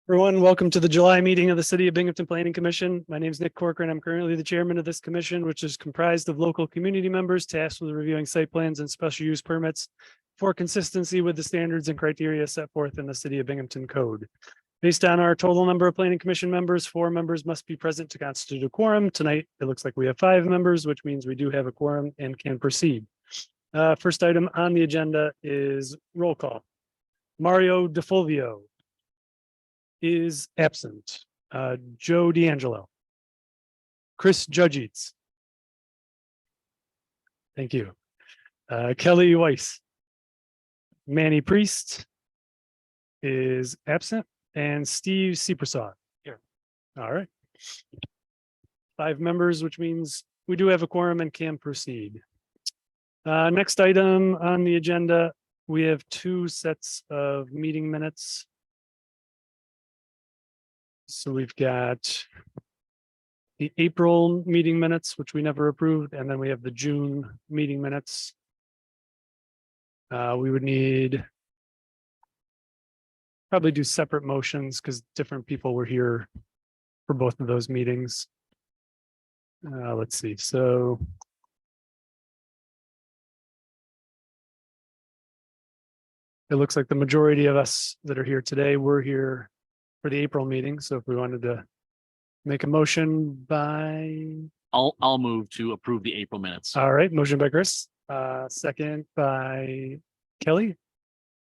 Everyone, welcome to the July meeting of the City of Binghamton Planning Commission. My name is Nick Corcoran. I'm currently the chairman of this commission, which is comprised of local community members tasked with reviewing site plans and special use permits for consistency with the standards and criteria set forth in the City of Binghamton Code. Based on our total number of planning commission members, 4 members must be present to constitute a quorum. Tonight, it looks like we have 5 members, which means we do have a quorum and can proceed. First item on the agenda is roll call. Mario DeFulvio is absent. Joe D'Angelo. Chris Judgeets. Thank you. Kelly Weiss. Manny Priest is absent. And Steve Seepersaw here. All right. 5 members, which means we do have a quorum and can proceed. Next item on the agenda, we have 2 sets of meeting minutes. So we've got the April meeting minutes, which we never approved, and then we have the June meeting minutes. We would need probably do separate motions because different people were here for both of those meetings. Let's see. So it looks like the majority of us that are here today were here for the April meeting. So if we wanted to make a motion by. I'll move to approve the April minutes. All right, motion by Chris, second by Kelly.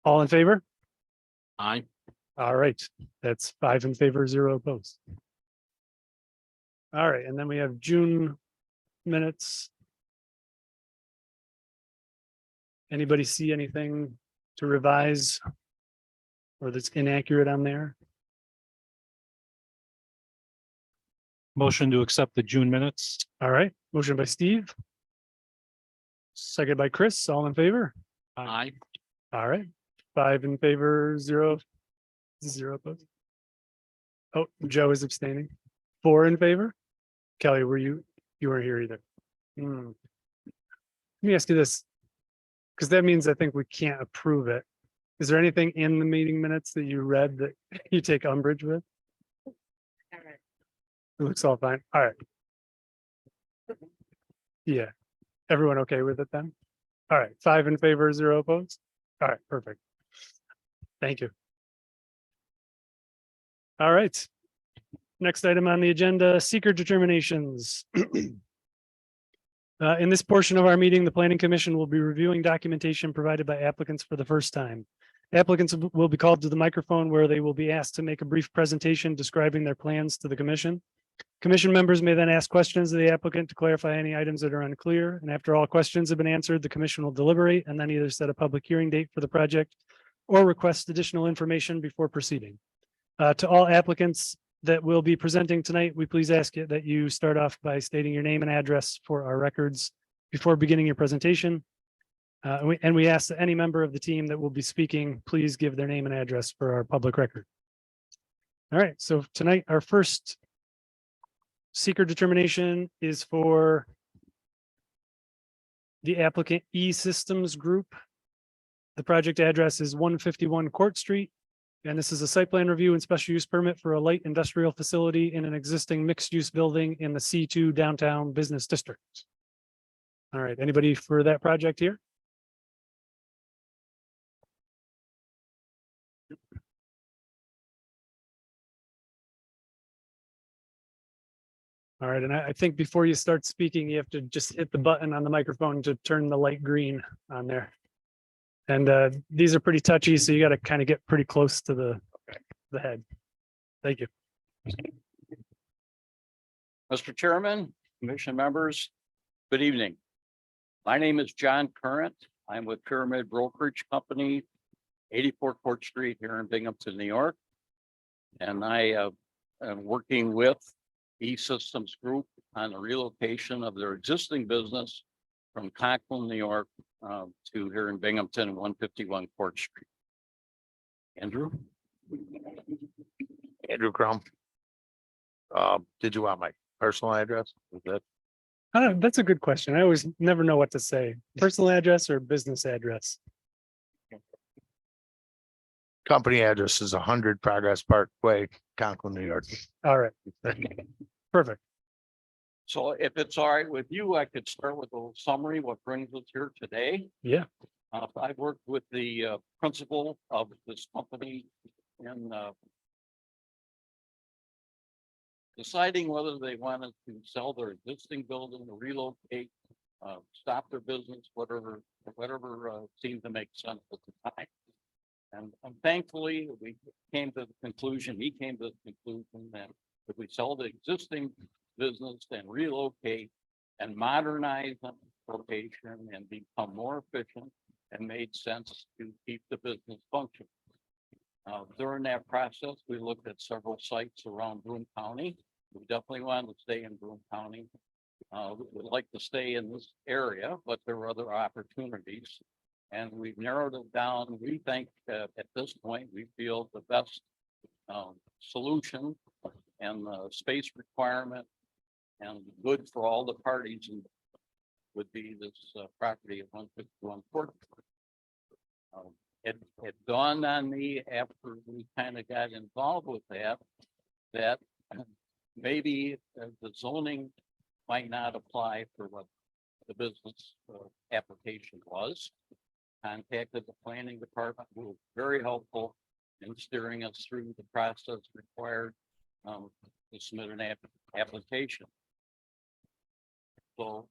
All in favor? Aye. All right, that's 5 in favor, 0 opposed. All right, and then we have June minutes. Anybody see anything to revise or that's inaccurate on there? Motion to accept the June minutes. All right, motion by Steve. Second by Chris, all in favor? Aye. All right, 5 in favor, 0 opposed. Oh, Joe is abstaining. 4 in favor. Kelly, you weren't here either. Let me ask you this, because that means I think we can't approve it. Is there anything in the meeting minutes that you read that you take umbrage with? It looks all fine. All right. Yeah. Everyone okay with it then? All right. 5 in favor, 0 opposed. All right. Perfect. Thank you. All right. Next item on the agenda, seeker determinations. In this portion of our meeting, the Planning Commission will be reviewing documentation provided by applicants for the first time. Applicants will be called to the microphone where they will be asked to make a brief presentation describing their plans to the commission. Commission members may then ask questions of the applicant to clarify any items that are unclear. And after all questions have been answered, the commission will deliberate and then either set a public hearing date for the project or request additional information before proceeding. To all applicants that will be presenting tonight, we please ask you that you start off by stating your name and address for our records before beginning your presentation. And we ask that any member of the team that will be speaking, please give their name and address for our public record. All right, so tonight, our first seeker determination is for the applicant E-Systems Group. The project address is 151 Court Street. And this is a site plan review and special use permit for a light industrial facility in an existing mixed use building in the C2 downtown business district. All right, anybody for that project here? All right, and I think before you start speaking, you have to just hit the button on the microphone to turn the light green on there. And these are pretty touchy, so you got to kind of get pretty close to the head. Thank you. Mr. Chairman, commission members, good evening. My name is John Current. I'm with Pyramid Brokerage Company, 84 Court Street here in Binghamton, New York. And I am working with E-Systems Group on the relocation of their existing business from Conklin, New York to here in Binghamton, 151 Court Street. Andrew? Andrew Crum. Did you want my personal address? Is that That's a good question. I always never know what to say. Personal address or business address? Company address is 100 Progress Parkway, Conklin, New York. All right, perfect. So if it's all right with you, I could start with a little summary, what brings us here today. Yeah. I've worked with the principal of this company in deciding whether they wanted to sell their existing building, or relocate, stop their business, whatever seemed to make sense at the time. And thankfully, we came to the conclusion, he came to the conclusion that if we sell the existing business and relocate and modernize the location and become more efficient, and made sense to keep the business functioning. During that process, we looked at several sites around Broome County. We definitely wanted to stay in Broome County. We would like to stay in this area, but there were other opportunities. And we've narrowed it down. We think at this point, we feel the best solution and the space requirement and good for all the parties would be this property at 151 Court. It dawned on me after we kind of got involved with that maybe the zoning might not apply for what the business application was. Contacted the planning department, who was very helpful in steering us through the process required to submit an application. So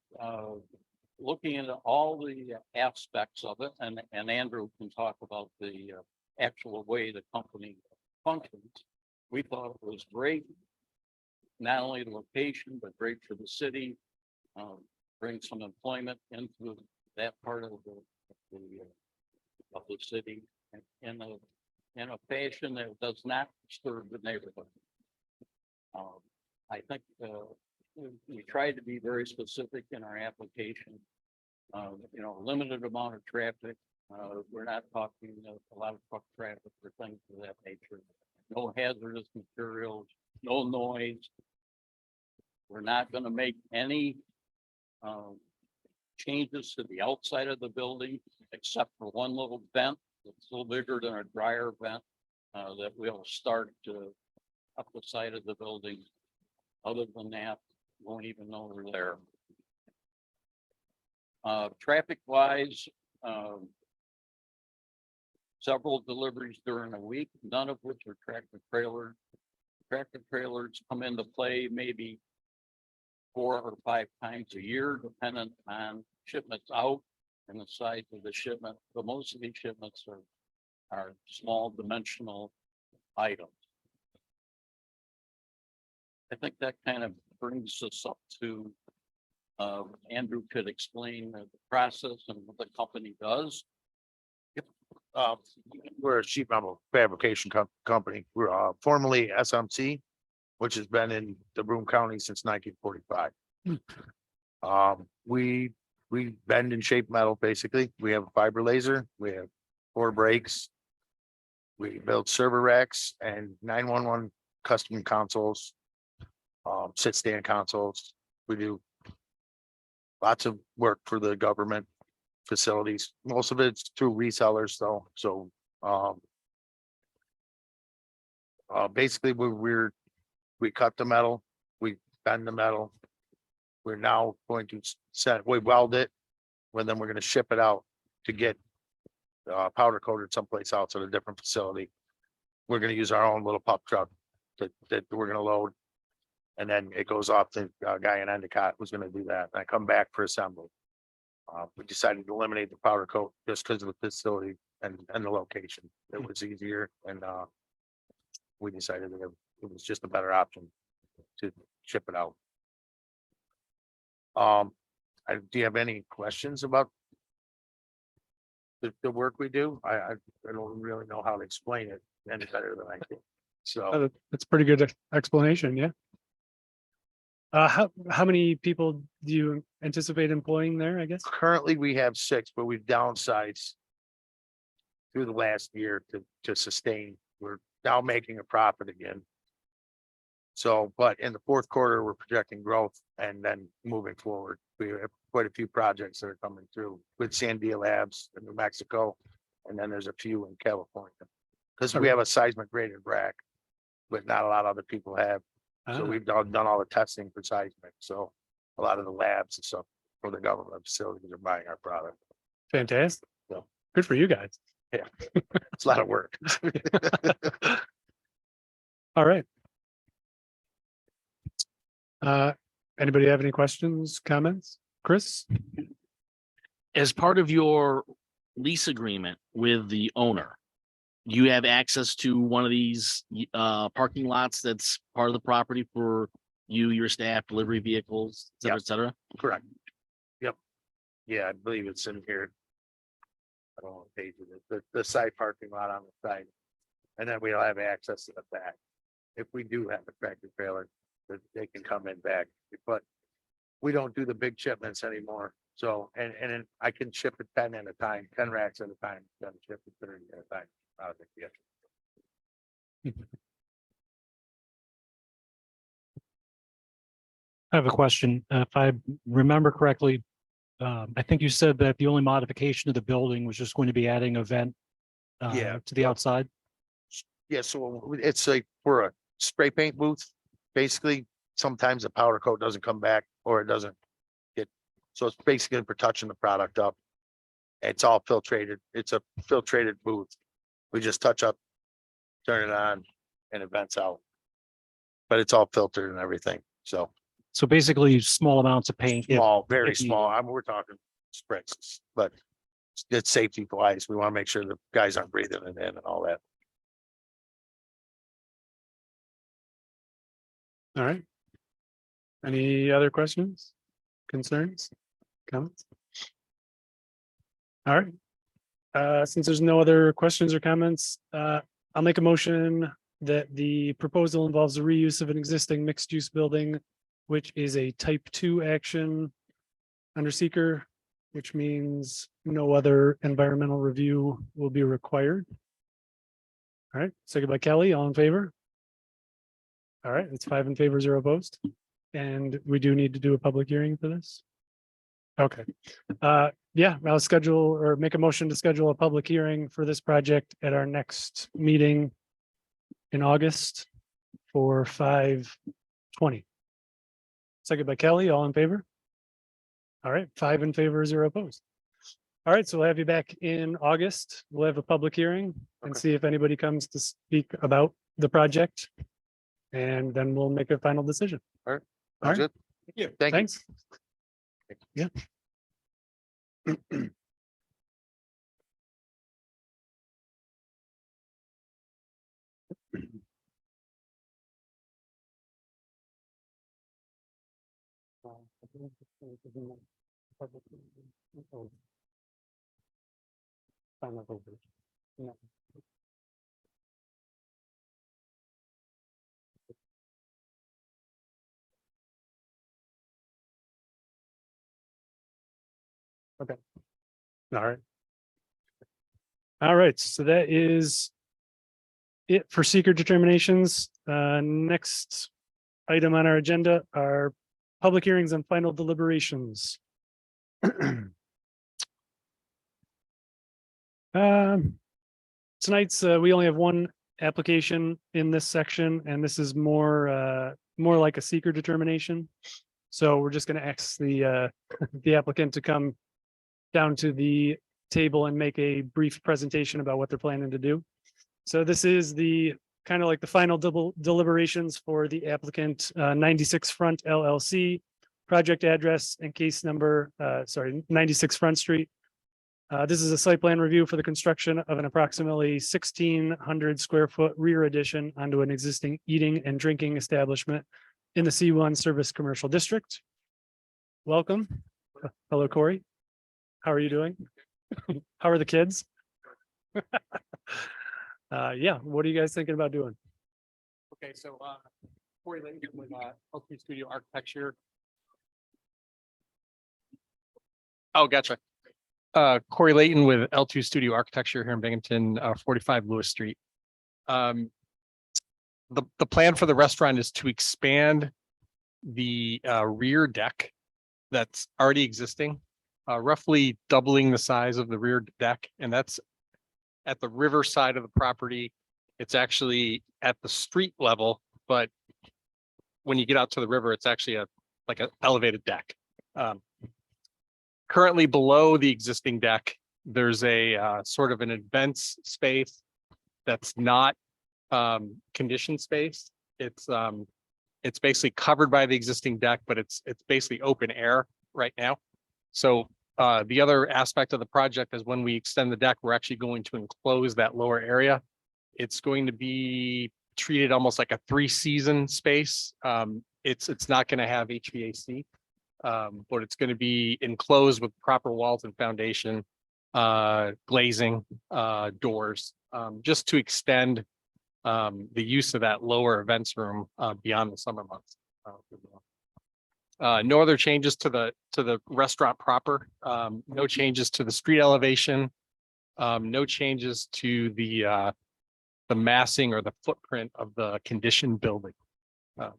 looking at all the aspects of it, and Andrew can talk about the actual way the company functions, we thought it was great. Not only the location, but great for the city, bring some employment into that part of the city in a fashion that does not disturb the neighborhood. I think we tried to be very specific in our application. Limited amount of traffic. We're not talking a lot of truck traffic or things of that nature. No hazardous materials, no noise. We're not going to make any changes to the outside of the building, except for one little vent that's a little bigger than a dryer vent that we'll start up the side of the building. Other than that, won't even know we're there. Traffic wise, several deliveries during a week, none of which are tractor trailers. Tractor trailers come into play maybe 4 or 5 times a year, depending on shipments out and the size of the shipment. But most of these shipments are small dimensional items. I think that kind of brings us up to Andrew could explain the process and what the company does. We're a sheet metal fabrication company. We're formerly SMC, which has been in the Broome County since 1945. We bend and shape metal, basically. We have a fiber laser, we have 4 brakes. We build server racks and 911 custom consoles, sit stand consoles. We do lots of work for the government facilities. Most of it's through resellers though. So basically we cut the metal, we bend the metal. We're now going to we weld it, and then we're going to ship it out to get powder coated someplace else at a different facility. We're going to use our own little pop truck that we're going to load. And then it goes off to a guy in Endicott who's going to do that. And I come back for assembly. We decided to eliminate the powder coat just because of the facility and the location. It was easier, and we decided that it was just a better option to ship it out. Do you have any questions about the work we do? I don't really know how to explain it any better than I can. So That's a pretty good explanation, yeah. How many people do you anticipate employing there, I guess? currently we have 6, but we've downsized through the last year to sustain. We're now making a profit again. So, but in the fourth quarter, we're projecting growth, and then moving forward, we have quite a few projects that are coming through with Sandia Labs in New Mexico. And then there's a few in California. Because we have a seismic graded rack, but not a lot of other people have. So Ah, we've done all the testing for seismic. So a lot of the labs and stuff for the government facilities are buying our product. fantastic. So. Good for you guys. It's a lot of work. All right. Anybody have any questions, comments? Chris? As part of your lease agreement with the owner, you have access to one of these parking lots that's part of the property for you, your staff, delivery vehicles, et cetera, et cetera. Correct. Yep. Yeah, I believe it's in here. I don't know what page it is, the side parking lot on the side. And then we'll have access to the back. If we do have a tractor trailer, that they can come in back, but we don't do the big shipments anymore. So, and then I can ship it 10 at a time, 10 racks at a time, then ship it 30 at a time. Out of the gift. I have a question. If I remember correctly, I think you said that the only modification of the building was just going to be adding a vent Yeah. to the outside. Yeah, so it's like for a spray paint booth, basically, sometimes the powder coat doesn't come back or it doesn't get, so it's basically for touching the product up. It's all filtrated. It's a filtrated booth. We just touch up, turn it on, and it vents out. But it's all filtered and everything, so So basically small amounts of paint. small, very if needed. small. We're talking sprays, but it's safety wise. We want to make sure the guys aren't breathing it in and all that. All right. Any other questions, concerns, comments? All right. Since there's no other questions or comments, I'll make a motion that the proposal involves the reuse of an existing mixed-use building, which is a type 2 action under seeker, which means no other environmental review will be required. All right, second by Kelly, all in favor? All right, it's 5 in favor, 0 opposed. And we do need to do a public hearing for this. Okay, yeah, I'll schedule or make a motion to schedule a public hearing for this project at our next meeting in August for 5:20. Second by Kelly, all in favor? All right, 5 in favor, 0 opposed. All right, so we'll have you back in August. We'll have a public hearing and Okay. see if anybody comes to speak about the project. And then we'll make a final decision. Sounds right. good. Yeah. Thank you. Thanks. Yeah. Okay. All right. All right, so that is it for seeker determinations. Next item on our agenda are public hearings and final deliberations. Tonight's, we only have one application in this section, and this is more like a seeker determination. So we're just gonna ask the the applicant to come down to the table and make a brief presentation about what they're planning to do. So this is the kind of like the final deliberations for the applicant, 96 Front LLC, project address and case number, 96 Front Street. This is a site plan review for the construction of an approximately 1,600 square foot rear addition onto an existing eating and drinking establishment in the C1 Service Commercial District. Welcome. Hello, Corey. How are you doing? How are the kids? Yeah, what are you guys thinking about doing? Okay, so Corey Layton with L3 Studio Architecture. Oh, gotcha. Corey Layton with L2 Studio Architecture here in Binghamton, 45 Lewis Street. The plan for the restaurant is to expand the rear deck that's already existing, roughly doubling the size of the rear deck, and that's at the river side of the property It's actually at the street level, but when you get out to the river, it's actually like an elevated deck. Currently below the existing deck, there's a sort of an events space that's not conditioned space. It's basically covered by the existing deck, but it's basically open air right now. So the other aspect of the project is when we extend the deck, we're actually going to enclose that lower area. It's going to be treated almost like a 3-season space. It's not going to have HVAC, but it's going to be enclosed with proper walls and foundation, glazing, doors, just to extend the use of that lower events room beyond the summer months. No other changes to the restaurant proper. No changes to the street elevation. No changes to the massing or the footprint of the conditioned building. And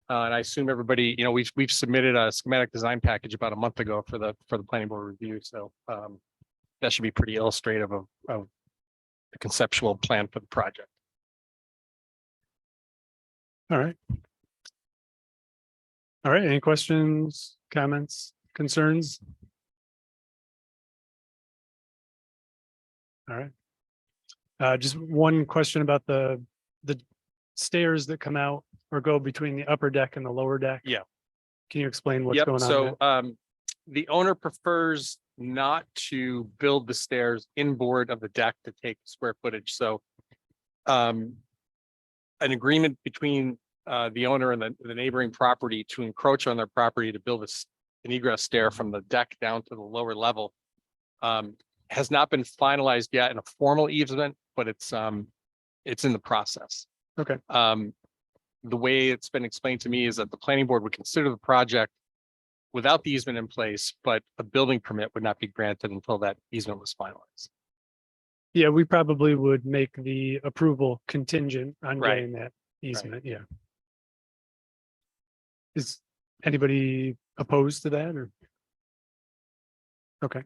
I assume everybody, we've submitted a schematic design package about a month ago for the planning board review. So that should be pretty illustrative of the conceptual plan for the project. All right. All right, any questions, comments, concerns? All right. Just one question about the stairs that come out or go between the upper deck and the lower deck. Yeah. Can you explain what's Yep. going on So there? the owner prefers not to build the stairs inboard of the deck to take square footage. So an agreement between the owner and the neighboring property to encroach on their property to build an egress stair from the deck down to the lower level has not been finalized yet in a formal easement, but it's in the process. Okay. The way it's been explained to me is that the planning board would consider the project without the easement in place, but a building permit would not be granted until that easement was finalized. Yeah, we probably would make the approval contingent on Right. getting that easement, yeah. Is anybody opposed to that or? Okay.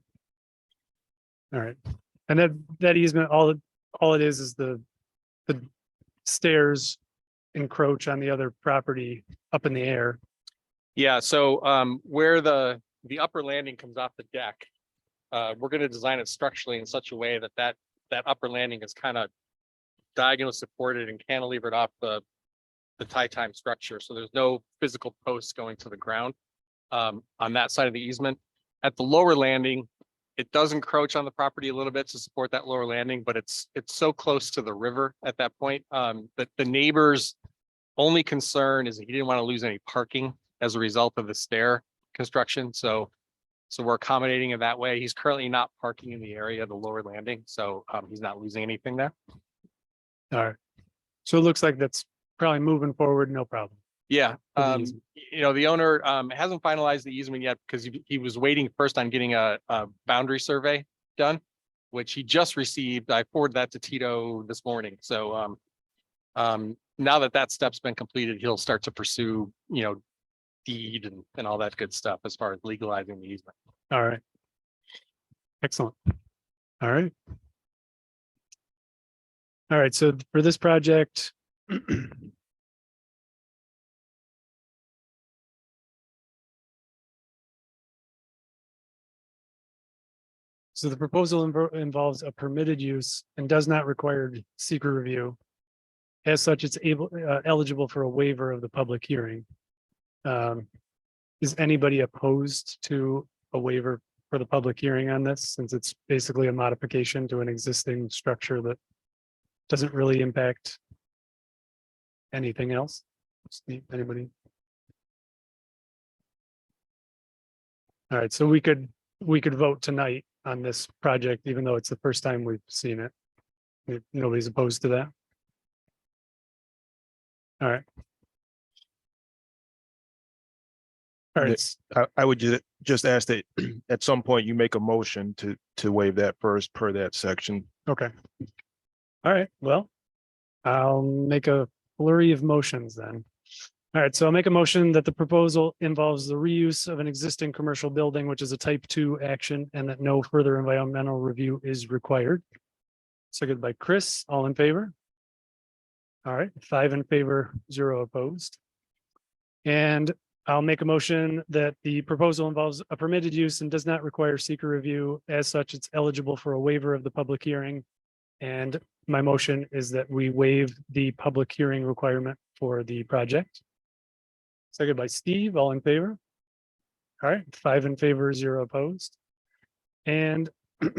All right, and that easement, all it is the stairs encroach on the other property up in the air. Yeah, so where the upper landing comes off the deck, we're going to design it structurally in such a way that upper landing is kind of diagonal supported and cantilevered off the tie time structure. So there's no physical posts going to the ground on that side of the easement. At the lower landing, it does encroach on the property a little bit to support that lower landing, but it's so close to the river at that point that the neighbor's only concern is that he didn't want to lose any parking as a result of the stair construction. So we're accommodating it that way. He's currently not parking in the area of the lower landing, so he's not losing anything there. All right, so it looks like that's probably moving forward, no problem. Yeah, For the easement. the owner hasn't finalized the easement yet because he was waiting first on getting a boundary survey done, which he just received. I forwarded that to Tito this morning. So now that step's been completed, he'll start to pursue, deed and all that good stuff as far as legalizing the easement. All right. Excellent. All right. All right, so for this project. So the proposal involves a permitted use and does not require secret review. As such, it's eligible for a waiver of the public hearing. Is anybody opposed to a waiver for the public hearing on this, since it's basically a modification to an existing structure that doesn't really impact anything else? Anybody? All right, so we could vote tonight on this project, even though it's the first time we've seen it. Nobody's opposed to that. All right. All right, I would just ask that at some point you make a motion to waive that first per that section. okay. All right, well, I'll make a flurry of motions then. All right, so I'll make a motion that the proposal involves the reuse of an existing commercial building, which is a type 2 action, and that no further environmental review is required. seconded by Chris, all in favor? All right, 5 in favor, 0 opposed. And I'll make a motion that the proposal involves a permitted use and does not require seeker review. As such, it's eligible for a waiver of the public hearing. And my motion is that we waive the public hearing requirement for the project. Seconded by Steve, all in favor? All right, 5 in favor, 0 opposed. And so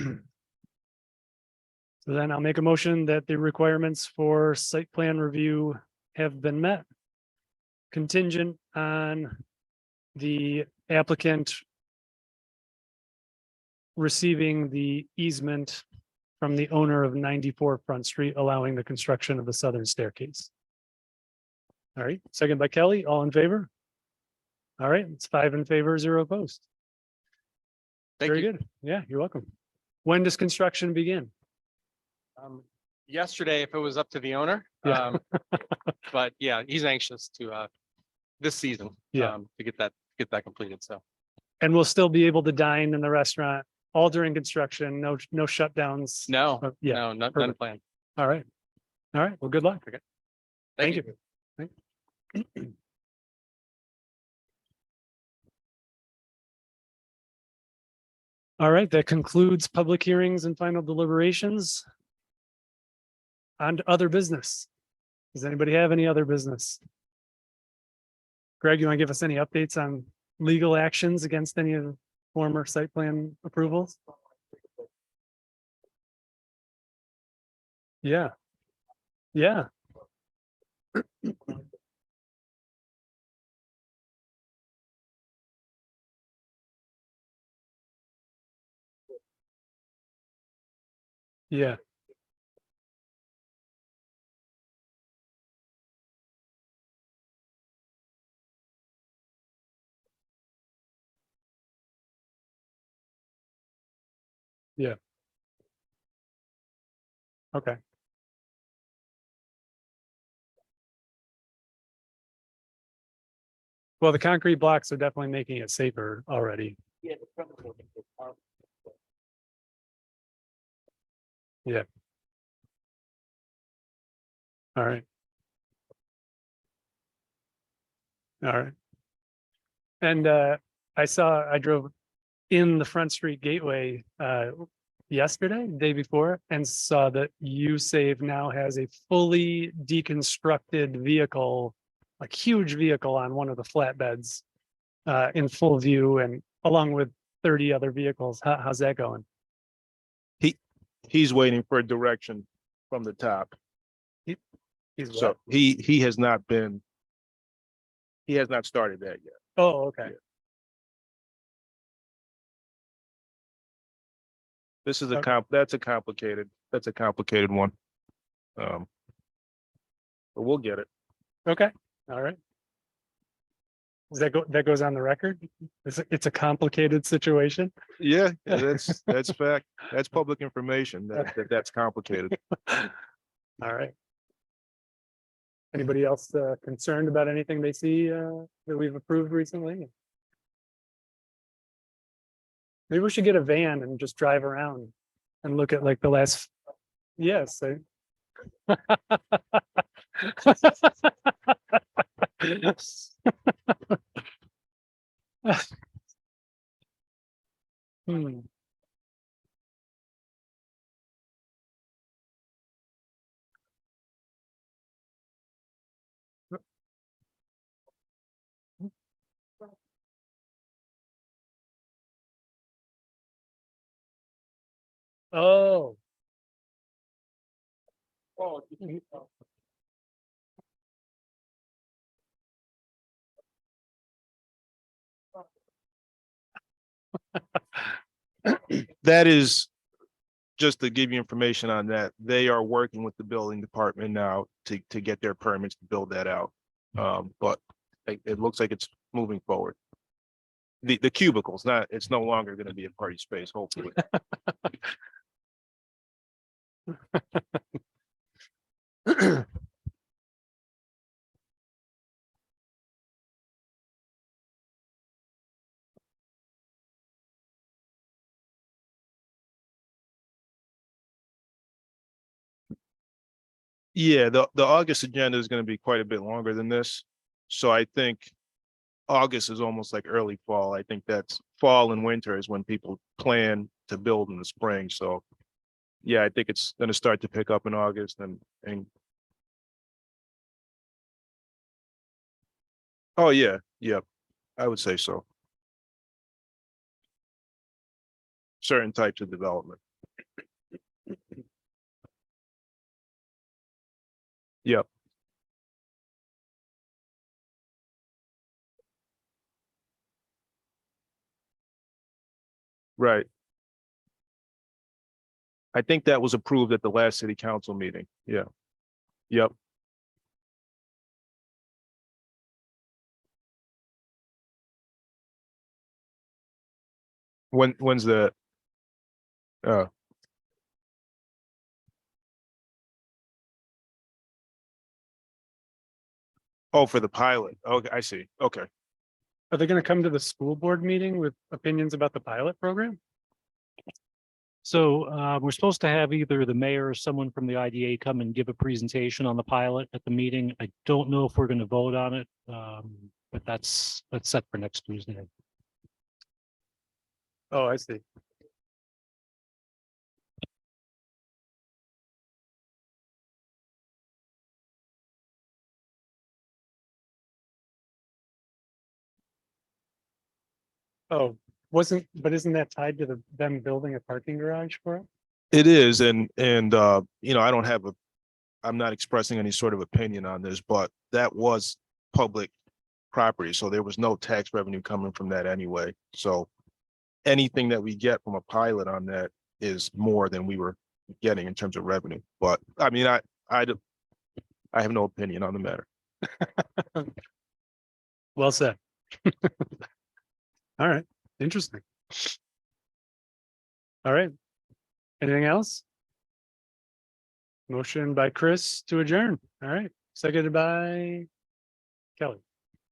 then I'll make a motion that the requirements for site plan review have been met. Contingent on the applicant receiving the easement from the owner of 94 Front Street, allowing the construction of the southern staircase. All right, second by Kelly, all in favor? All right, it's 5 in favor, 0 opposed. Thank Very you. good. Yeah, you're welcome. When does construction begin? Yesterday, if it was up to the owner. Yeah. But yeah, he's anxious to, this season. Yeah. To get that completed. So. And we'll still be able to dine in the restaurant all during construction, no shutdowns. No, Yeah, no, none perfect. planned. All right. All right, well, good luck. Thank you. All right, that concludes public hearings and final deliberations. On to other business. Does anybody have any other business? Greg, you want to give us any updates on legal actions against any of the former site plan approvals? Yeah. Yeah. Yeah. Yeah. Okay. Well, the concrete blocks are definitely making it safer already. Yeah. All right. All right. And I drove in the Front Street Gateway yesterday, day before, and saw that USAVE now has a fully deconstructed vehicle, like huge vehicle on one of the flatbeds in full view and along with 30 other vehicles. How's that going? He's waiting for a direction from the top. He's So what? he has not started that yet. Oh, okay. Yeah. This is Okay. that's a complicated one. But we'll get it. Okay. All right. Does that goes on the record? It's a complicated situation. Yeah, that's fact. That's public information that's complicated. All right. Anybody else concerned about anything they see that we've approved recently? Maybe we should get a van and just drive around and look at like the last. Yes. Hmm. Oh. That is, just to give you information on that, they are working with the building department now to get their permits to build that out. But it looks like it's moving forward. The cubicles, it's no longer gonna be a party space, hopefully. Yeah, the August agenda is gonna be quite a bit longer than this. So I think August is almost like early fall. I think that's fall and winter is when people plan to build in the spring. So yeah, I think it's gonna start to pick up in August and oh, yeah, yep, I would say so. Certain types of development. Yep. Right. I think that was approved at the last city council meeting. Yeah. Yep. When's the? Uh, oh, for the pilot. Okay, I see. Okay. Are they gonna come to the school board meeting with opinions about the pilot program? So we're supposed to have either the mayor or someone from the IDA come and give a presentation on the pilot at the meeting. I don't know if we're going to vote on it, but that's set for next Tuesday. Oh, I see. Oh, but isn't that tied to them building a parking garage for it? It is, and you know, I don't have a, I'm not expressing any sort of opinion on this, but that was public property, so there was no tax revenue coming from that anyway. So anything that we get from a pilot on that is more than we were getting in terms of revenue. But I mean, I have no opinion on the matter. Well said. All right, interesting. All right. Anything else? Motion by Chris to adjourn. All right, seconded by Kelly.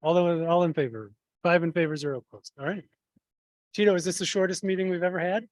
All in favor, 5 in favor, 0 opposed. All right. Tito, is this the shortest meeting we've ever had?